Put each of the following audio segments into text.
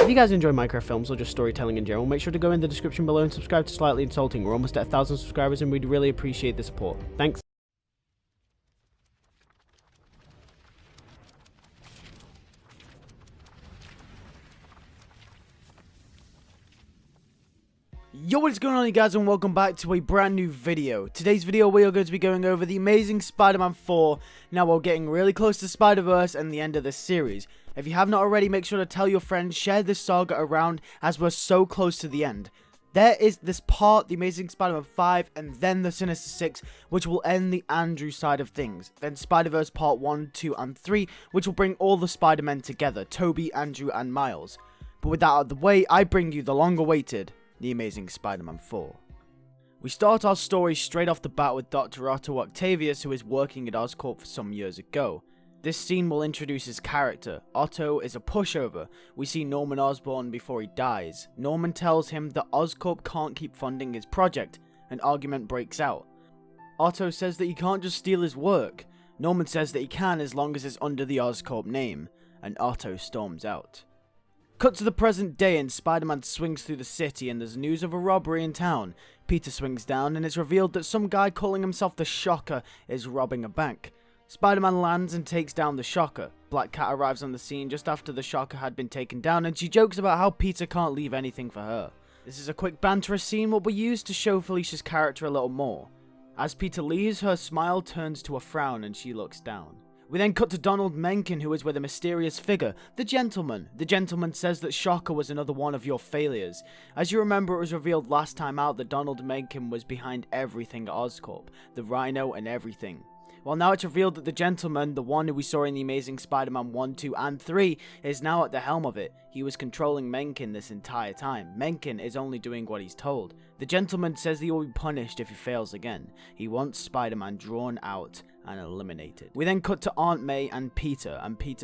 If you guys enjoy Minecraft films or just storytelling in general, make sure to go in the description below and subscribe to Slightly Insulting. We're almost at 1,000 subscribers and we'd really appreciate the support. Thanks. Yo, what is going on, you guys, and welcome back to a brand new video. Today's video we are going to be going over the Amazing Spider-Man 4. Now we're getting really close to Spider-Verse and the end of this series. If you have not already, make sure to tell your friends, share this saga around as we're so close to the end. There is this part, the Amazing Spider-Man 5, and then the Sinister 6, which will end the Andrew side of things. Then Spider-Verse Part 1, 2, and 3, which will bring all the Spider-Men together, Tobey, Andrew, and Miles. But with that out of the way, I bring you the long-awaited The Amazing Spider-Man 4. We start our story straight off the bat with Dr. Otto Octavius, who is working at Oscorp for some years ago. This scene will introduce his character. Otto is a pushover. We see Norman Osborn before he dies. Norman tells him that Oscorp can't keep funding his project. An argument breaks out. Otto says that he can't just steal his work. Norman says that he can as long as it's under the Oscorp name, and Otto storms out. Cut to the present day and Spider-Man swings through the city and there's news of a robbery in town. Peter swings down and it's revealed that some guy calling himself the Shocker is robbing a bank. Spider-Man lands and takes down the Shocker. Black Cat arrives on the scene just after the Shocker had been taken down and she jokes about how Peter can't leave anything for her. This is a quick banterous scene what we use to show Felicia's character a little more. As Peter leaves, her smile turns to a frown and she looks down. We then cut to Donald Mencken, who is with a mysterious figure, the Gentleman. The Gentleman says that Shocker was another one of your failures. As you remember, it was revealed last time out that Donald Mencken was behind everything at Oscorp, the Rhino and everything. Well, now it's revealed that the Gentleman, the one who we saw in the Amazing Spider-Man 1, 2, and 3, is now at the helm of it. He was controlling Mencken this entire time. Mencken is only doing what he's told. The Gentleman says that he will be punished if he fails again. He wants Spider-Man drawn out and eliminated. We then cut to Aunt May and Peter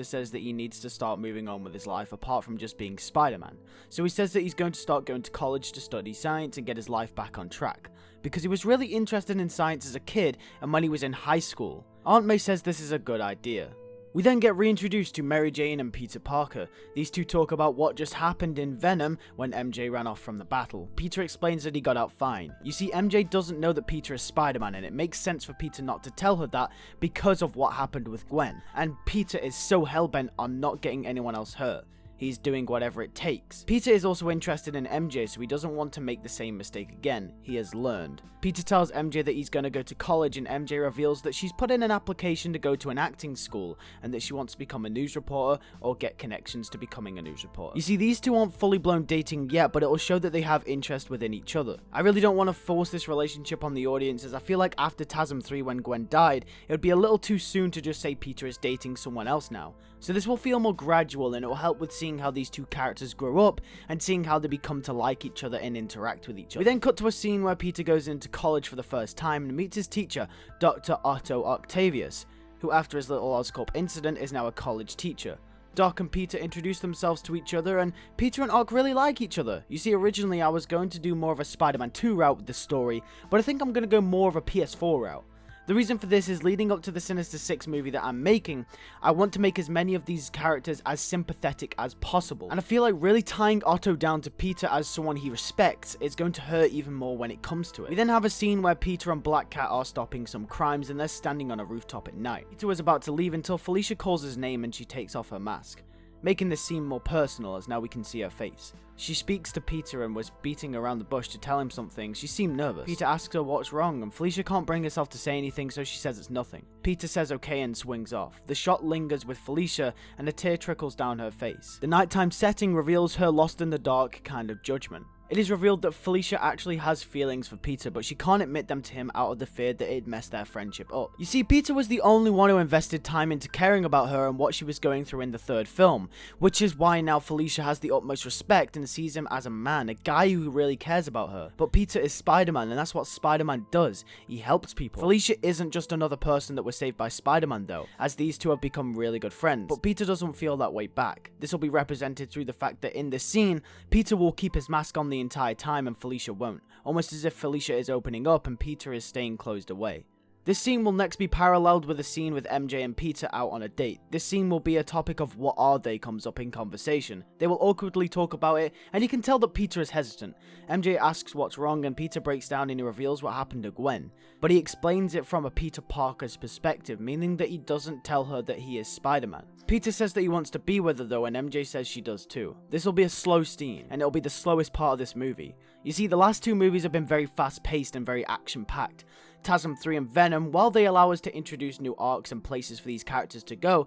says that he needs to start moving on with his life apart from just being Spider-Man. So he says that he's going to start going to college to study science and get his life back on track, because he was really interested in science as a kid and when he was in high school. Aunt May says this is a good idea. We then get reintroduced to Mary Jane and Peter Parker. These two talk about what just happened in Venom when MJ ran off from the battle. Peter explains that he got out fine. You see, MJ doesn't know that Peter is Spider-Man, and it makes sense for Peter not to tell her that because of what happened with Gwen. And Peter is so hellbent on not getting anyone else hurt. He's doing whatever it takes. Peter is also interested in MJ, so he doesn't want to make the same mistake again. He has learned. Peter tells MJ that he's going to go to college, and MJ reveals that she's put in an application to go to an acting school and that she wants to become a news reporter or get connections to becoming a news reporter. You see, these two aren't fully blown dating yet, but it will show that they have interest within each other. I really don't want to force this relationship on the audience, as I feel like after TASM 3 when Gwen died, it would be a little too soon to just say Peter is dating someone else now. So this will feel more gradual and it will help with seeing how these two characters grow up and seeing how they become to like each other and interact with each other. We then cut to a scene where Peter goes into college for the first time and meets his teacher, Dr. Otto Octavius, who after his little Oscorp incident is now a college teacher. Doc and Peter introduce themselves to each other, and Peter and Ock really like each other. You see, originally I was going to do more of a Spider-Man 2 route with this story, but I think I'm going to go more of a PS4 route. The reason for this is leading up to the Sinister 6 movie that I'm making, I want to make as many of these characters as sympathetic as possible. And I feel like really tying Otto down to Peter as someone he respects is going to hurt even more when it comes to it. We then have a scene where Peter and Black Cat are stopping some crimes and they're standing on a rooftop at night. Peter was about to leave until Felicia calls his name and she takes off her mask, making this seem more personal as now we can see her face. She speaks to Peter and was beating around the bush to tell him something. She seemed nervous. Peter asks her what's wrong and Felicia can't bring herself to say anything, so she says it's nothing. Peter says okay and swings off. The shot lingers with Felicia and a tear trickles down her face. The nighttime setting reveals her lost in the dark kind of judgment. It is revealed that Felicia actually has feelings for Peter, but she can't admit them to him out of the fear that it'd mess their friendship up. You see, Peter was the only one who invested time into caring about her and what she was going through in the third film, which is why now Felicia has the utmost respect and sees him as a man, a guy who really cares about her. But Peter is Spider-Man, and that's what Spider-Man does. He helps people. Felicia isn't just another person that was saved by Spider-Man though, as these two have become really good friends. But Peter doesn't feel that way back. This will be represented through the fact that in this scene, Peter will keep his mask on the entire time and Felicia won't, almost as if Felicia is opening up and Peter is staying closed away. This scene will next be paralleled with a scene with MJ and Peter out on a date. This scene will be a topic of what are they comes up in conversation. They will awkwardly talk about it, and you can tell that Peter is hesitant. MJ asks what's wrong, and Peter breaks down and he reveals what happened to Gwen. But he explains it from a Peter Parker's perspective, meaning that he doesn't tell her that he is Spider-Man. Peter says that he wants to be with her though, and MJ says she does too. This will be a slow scene, and it'll be the slowest part of this movie. You see, the last two movies have been very fast-paced and very action-packed. TASM 3 and Venom, while they allow us to introduce new arcs and places for these characters to go,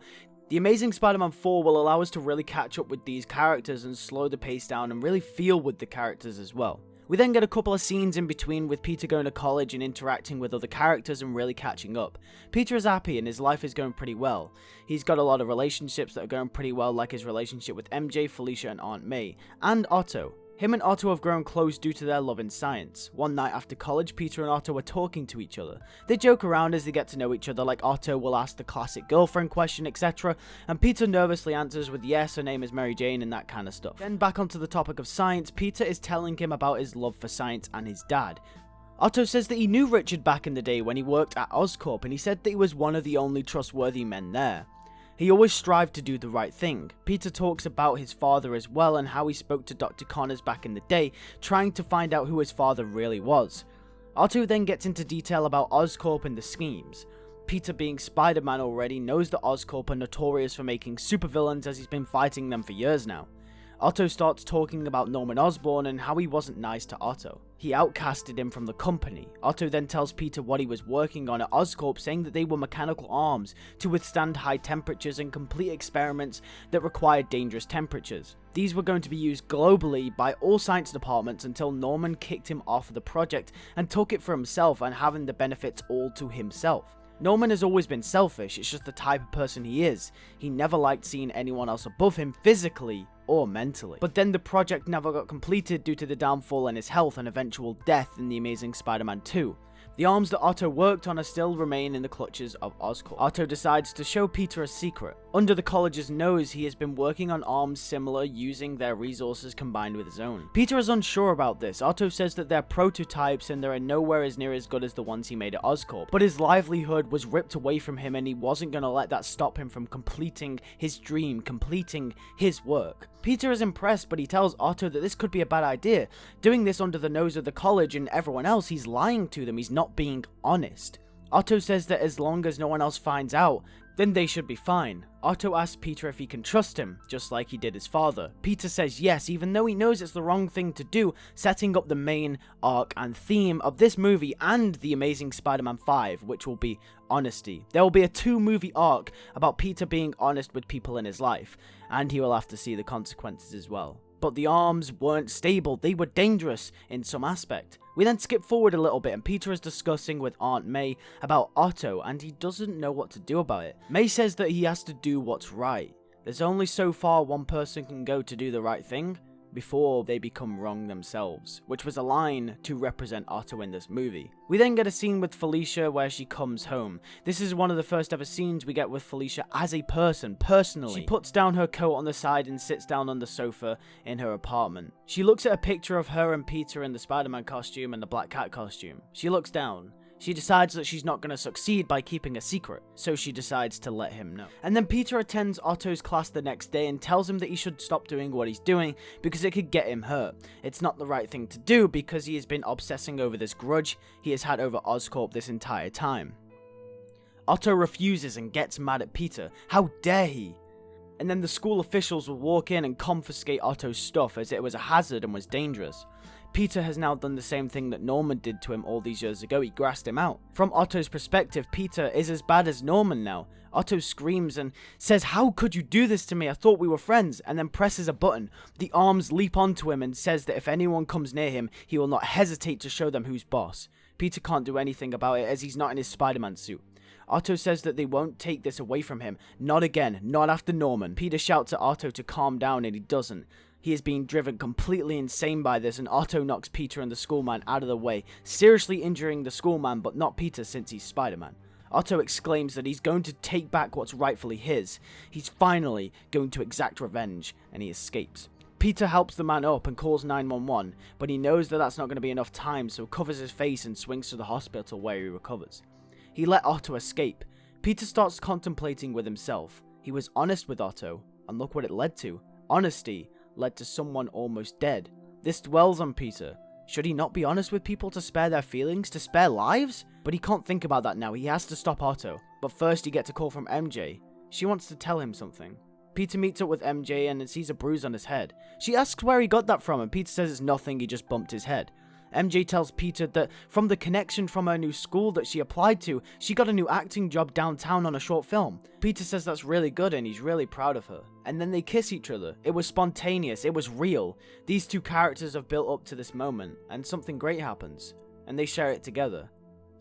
The Amazing Spider-Man 4 will allow us to really catch up with these characters and slow the pace down and really feel with the characters as well. We then get a couple of scenes in between with Peter going to college and interacting with other characters and really catching up. Peter is happy and his life is going pretty well. He's got a lot of relationships that are going pretty well, like his relationship with MJ, Felicia and Aunt May, and Otto. Him and Otto have grown close due to their love in science. One night after college, Peter and Otto are talking to each other. They joke around as they get to know each other, like Otto will ask the classic girlfriend question, etc. And Peter nervously answers with yes, her name is Mary Jane and that kind of stuff. Then back onto the topic of science, Peter is telling him about his love for science and his dad. Otto says that he knew Richard back in the day when he worked at Oscorp, and he said that he was one of the only trustworthy men there. He always strived to do the right thing. Peter talks about his father as well and how he spoke to Dr. Connors back in the day, trying to find out who his father really was. Otto then gets into detail about Oscorp and the schemes. Peter, being Spider-Man already, knows that Oscorp are notorious for making supervillains as he's been fighting them for years now. Otto starts talking about Norman Osborn and how he wasn't nice to Otto. He outcasted him from the company. Otto then tells Peter what he was working on at Oscorp, saying that they were mechanical arms to withstand high temperatures and complete experiments that required dangerous temperatures. These were going to be used globally by all science departments until Norman kicked him off the project and took it for himself and having the benefits all to himself. Norman has always been selfish, it's just the type of person he is. He never liked seeing anyone else above him physically or mentally. But then the project never got completed due to the downfall in his health and eventual death in The Amazing Spider-Man 2. The arms that Otto worked on still remain in the clutches of Oscorp. Otto decides to show Peter a secret. Under the college's nose, he has been working on arms similar, using their resources combined with his own. Peter is unsure about this. Otto says that they're prototypes and they are nowhere as near as good as the ones he made at Oscorp, but his livelihood was ripped away from him and he wasn't going to let that stop him from completing his dream, completing his work. Peter is impressed, but he tells Otto that this could be a bad idea. Doing this under the nose of the college and everyone else, he's lying to them, he's not being honest. Otto says that as long as no one else finds out, then they should be fine. Otto asks Peter if he can trust him, just like he did his father. Peter says yes, even though he knows it's the wrong thing to do, setting up the main arc and theme of this movie and The Amazing Spider-Man 5, which will be honesty. There will be a 2-movie arc about Peter being honest with people in his life, and he will have to see the consequences as well. But the arms weren't stable, they were dangerous in some aspect. We then skip forward a little bit and Peter is discussing with Aunt May about Otto and he doesn't know what to do about it. May says that he has to do what's right. There's only so far one person can go to do the right thing before they become wrong themselves, which was a line to represent Otto in this movie. We then get a scene with Felicia where she comes home. This is one of the first ever scenes we get with Felicia as a person, personally. She puts down her coat on the side and sits down on the sofa in her apartment. She looks at a picture of her and Peter in the Spider-Man costume and the Black Cat costume. She looks down. She decides that she's not going to succeed by keeping a secret, so she decides to let him know. And then Peter attends Otto's class the next day and tells him that he should stop doing what he's doing because it could get him hurt. It's not the right thing to do because he has been obsessing over this grudge he has had over Oscorp this entire time. Otto refuses and gets mad at Peter. How dare he? And then the school officials will walk in and confiscate Otto's stuff as it was a hazard and was dangerous. Peter has now done the same thing that Norman did to him all these years ago. He grassed him out. From Otto's perspective, Peter is as bad as Norman now. Otto screams and says, "How could you do this to me? I thought we were friends," and then presses a button. The arms leap onto him and says that if anyone comes near him, he will not hesitate to show them who's boss. Peter can't do anything about it as he's not in his Spider-Man suit. Otto says that they won't take this away from him. Not again, not after Norman. Peter shouts at Otto to calm down and he doesn't. He is being driven completely insane by this and Otto knocks Peter and the schoolman out of the way, seriously injuring the schoolman but not Peter since he's Spider-Man. Otto exclaims that he's going to take back what's rightfully his. He's finally going to exact revenge and he escapes. Peter helps the man up and calls 911, but he knows that that's not going to be enough time, so covers his face and swings to the hospital where he recovers. He let Otto escape. Peter starts contemplating with himself. He was honest with Otto, and look what it led to. Honesty led to someone almost dead. This dwells on Peter. Should he not be honest with people to spare their feelings, to spare lives? But he can't think about that now. He has to stop Otto. But first he gets a call from MJ. She wants to tell him something. Peter meets up with MJ and sees a bruise on his head. She asks where he got that from, and Peter says it's nothing, he just bumped his head. MJ tells Peter that from the connection from her new school that she applied to, she got a new acting job downtown on a short film. Peter says that's really good and he's really proud of her. And then they kiss each other. It was spontaneous, it was real. These two characters have built up to this moment, and something great happens. And they share it together.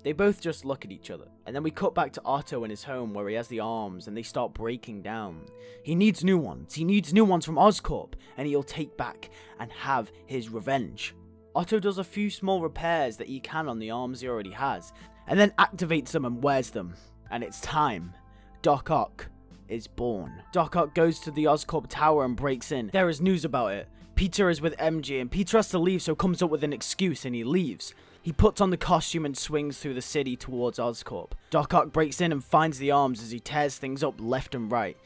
They both just look at each other. And then we cut back to Otto in his home where he has the arms and they start breaking down. He needs new ones. He needs new ones from Oscorp, and he'll take back and have his revenge. Otto does a few small repairs that he can on the arms he already has, and then activates them and wears them. And it's time. Doc Ock is born. Doc Ock goes to the Oscorp tower and breaks in. There is news about it. Peter is with MJ and Peter has to leave, so comes up with an excuse and he leaves. He puts on the costume and swings through the city towards Oscorp. Doc Ock breaks in and finds the arms as he tears things up left and right.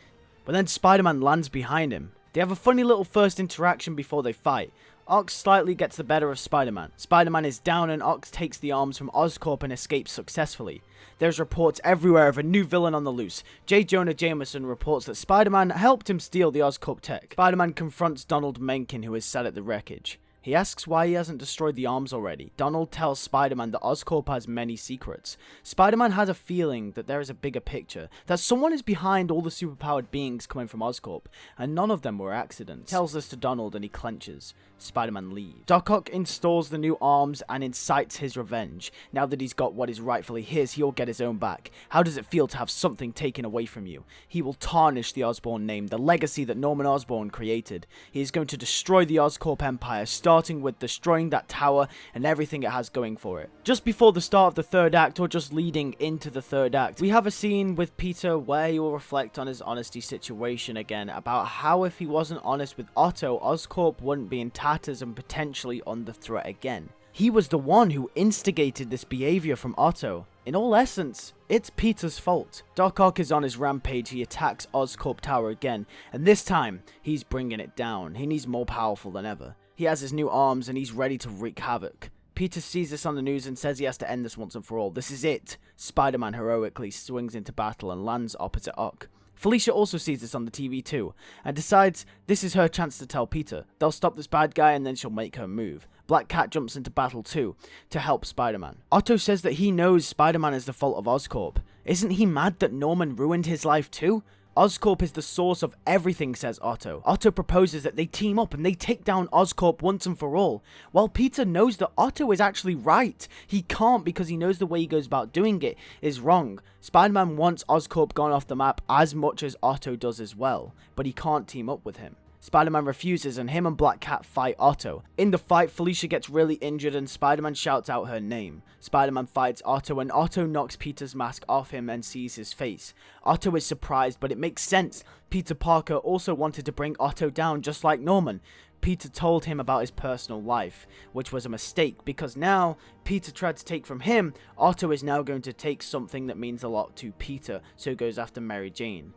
But then Spider-Man lands behind him. They have a funny little first interaction before they fight. Ox slightly gets the better of Spider-Man. Spider-Man is down and Ox takes the arms from Oscorp and escapes successfully. There's reports everywhere of a new villain on the loose. J. Jonah Jameson reports that Spider-Man helped him steal the Oscorp tech. Spider-Man confronts Donald Mencken, who is sat at the wreckage. He asks why he hasn't destroyed the arms already. Donald tells Spider-Man that Oscorp has many secrets. Spider-Man has a feeling that there is a bigger picture, that someone is behind all the superpowered beings coming from Oscorp, and none of them were accidents. He tells this to Donald and he clenches. Spider-Man leaves. Doc Ock installs the new arms and incites his revenge. Now that he's got what is rightfully his, he'll get his own back. How does it feel to have something taken away from you? He will tarnish the Osborn name, the legacy that Norman Osborn created. He is going to destroy the Oscorp Empire, starting with destroying that tower and everything it has going for it. Just before the start of the third act, or just leading into the third act, we have a scene with Peter where he will reflect on his honesty situation again, about how if he wasn't honest with Otto, Oscorp wouldn't be in tatters and potentially under threat again. He was the one who instigated this behavior from Otto. In all essence, it's Peter's fault. Doc Ock is on his rampage. He attacks Oscorp Tower again, and this time, he's bringing it down. He's more powerful than ever. He has his new arms and he's ready to wreak havoc. Peter sees this on the news and says he has to end this once and for all. This is it. Spider-Man heroically swings into battle and lands opposite Ock. Felicia also sees this on the TV too, and decides this is her chance to tell Peter. They'll stop this bad guy and then she'll make her move. Black Cat jumps into battle too, to help Spider-Man. Otto says that he knows Spider-Man is the fault of Oscorp. Isn't he mad that Norman ruined his life too? Oscorp is the source of everything, says Otto. Otto proposes that they team up and they take down Oscorp once and for all. While Peter knows that Otto is actually right. He can't because he knows the way he goes about doing it is wrong. Spider-Man wants Oscorp gone off the map as much as Otto does as well, but he can't team up with him. Spider-Man refuses and him and Black Cat fight Otto. In the fight, Felicia gets really injured and Spider-Man shouts out her name. Spider-Man fights Otto and Otto knocks Peter's mask off him and sees his face. Otto is surprised, but it makes sense. Peter Parker also wanted to bring Otto down just like Norman. Peter told him about his personal life, which was a mistake because now Peter tried to take from him. Otto is now going to take something that means a lot to Peter, so goes after Mary Jane.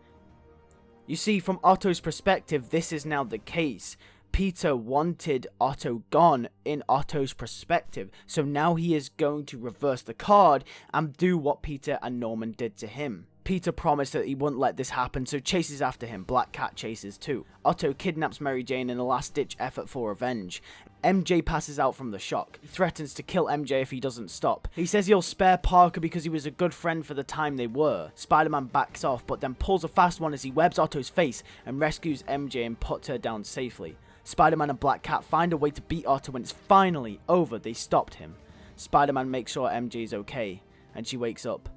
You see, from Otto's perspective, this is now the case. Peter wanted Otto gone in Otto's perspective, so now he is going to reverse the card and do what Peter and Norman did to him. Peter promised that he wouldn't let this happen, so chases after him. Black Cat chases too. Otto kidnaps Mary Jane in a last-ditch effort for revenge. MJ passes out from the shock. He threatens to kill MJ if he doesn't stop. He says he'll spare Parker because he was a good friend for the time they were. Spider-Man backs off, but then pulls a fast one as he webs Otto's face and rescues MJ and puts her down safely. Spider-Man and Black Cat find a way to beat Otto when it's finally over. They stopped him. Spider-Man makes sure MJ is okay, and she wakes up.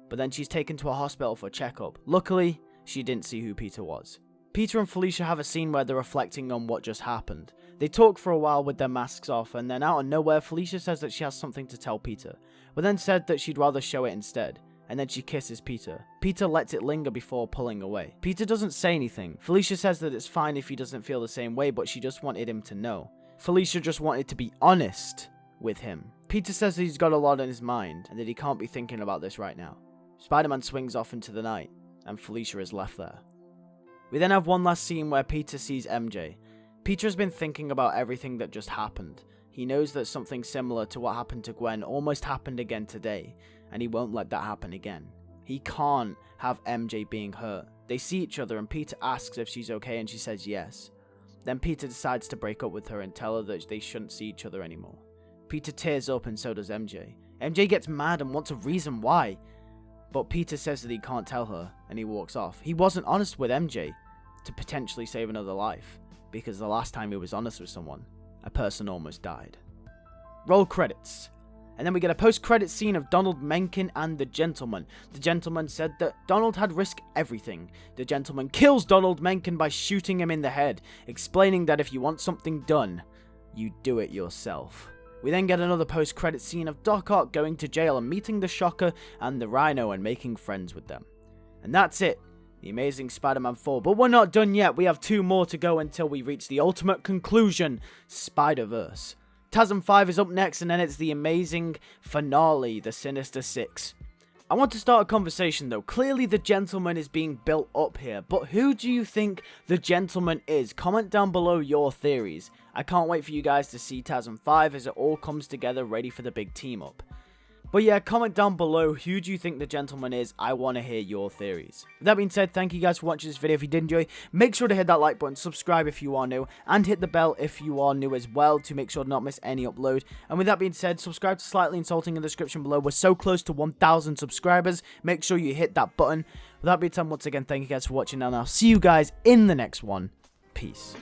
But then she's taken to a hospital for a checkup. Luckily, she didn't see who Peter was. Peter and Felicia have a scene where they're reflecting on what just happened. They talk for a while with their masks off, and then out of nowhere, Felicia says that she has something to tell Peter, but then said that she'd rather show it instead, and then she kisses Peter. Peter lets it linger before pulling away. Peter doesn't say anything. Felicia says that it's fine if he doesn't feel the same way, but she just wanted him to know. Felicia just wanted to be honest with him. Peter says that he's got a lot on his mind, and that he can't be thinking about this right now. Spider-Man swings off into the night, and Felicia is left there. We then have one last scene where Peter sees MJ. Peter has been thinking about everything that just happened. He knows that something similar to what happened to Gwen almost happened again today, and he won't let that happen again. He can't have MJ being hurt. They see each other and Peter asks if she's okay and she says yes. Then Peter decides to break up with her and tell her that they shouldn't see each other anymore. Peter tears up and so does MJ. MJ gets mad and wants a reason why, but Peter says that he can't tell her and he walks off. He wasn't honest with MJ to potentially save another life, because the last time he was honest with someone, a person almost died. Roll credits. And then we get a post-credit scene of Donald Mencken and the Gentleman. The Gentleman said that Donald had risked everything. The Gentleman kills Donald Mencken by shooting him in the head, explaining that if you want something done, you do it yourself. We then get another post-credit scene of Doc Ock going to jail and meeting the Shocker and the Rhino and making friends with them. And that's it. The Amazing Spider-Man 4. But we're not done yet. We have 2 more to go until we reach the ultimate conclusion, Spider-Verse. TASM 5 is up next, and then it's the amazing finale, the Sinister Six. I want to start a conversation though. Clearly the Gentleman is being built up here, but who do you think the Gentleman is? Comment down below your theories. I can't wait for you guys to see TASM 5 as it all comes together ready for the big team up. But yeah, comment down below who do you think the Gentleman is. I want to hear your theories. With that being said, thank you guys for watching this video. If you did enjoy, make sure to hit that like button, subscribe if you are new, and hit the bell if you are new as well to make sure to not miss any upload. And with that being said, subscribe to Slightly Insulting in the description below. We're so close to 1,000 subscribers. Make sure you hit that button. With that being said, once again, thank you guys for watching, and I'll see you guys in the next one. Peace.